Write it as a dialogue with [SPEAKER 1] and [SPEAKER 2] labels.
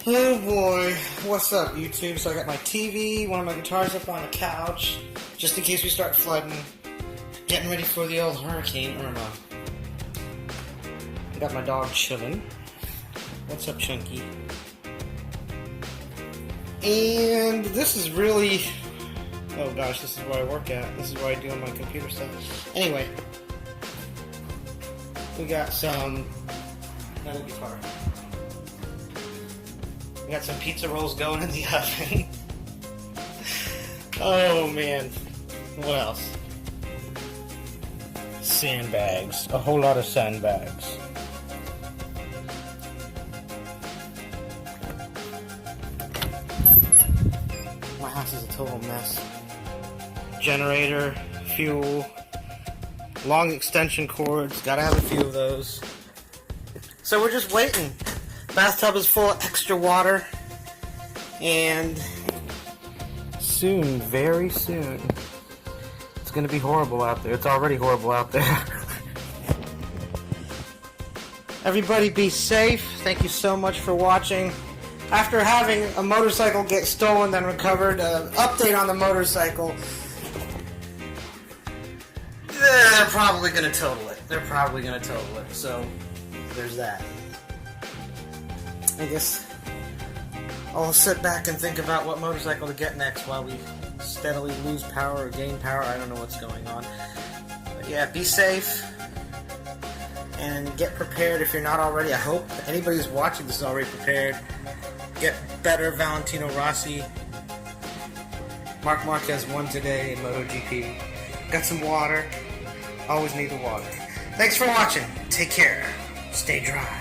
[SPEAKER 1] Oh boy, what's up YouTube? So I got my TV, one of my guitars up on the couch, just in case we start flooding. Getting ready for the old Hurricane Irma. I got my dog chilling. What's up, Chunky? And this is really... oh gosh, this is where I work at. This is where I do all my computer stuff. Anyway, we got some... another guitar. We got some pizza rolls going in the oven. Oh man. What else? Sandbags. A whole lot of sandbags. My house is a total mess. Generator, fuel, long extension cords. Gotta have a few of those. So we're just waiting. Bathtub is full of extra water, and soon, very soon, it's going to be horrible out there. It's already horrible out there. Everybody be safe. Thank you so much for watching. After having a motorcycle get stolen then recovered, update on the motorcycle. They're probably going to total it. So, there's that. I guess I'll sit back and think about what motorcycle to get next while we steadily lose power or gain power. I don't know what's going on. But yeah, be safe and get prepared if you're not already. I hope anybody who's watching this is already prepared. Get better, Valentino Rossi. Marc Marquez won today in MotoGP. Got some water. Always need the water. Thanks for watching. Take care. Stay dry.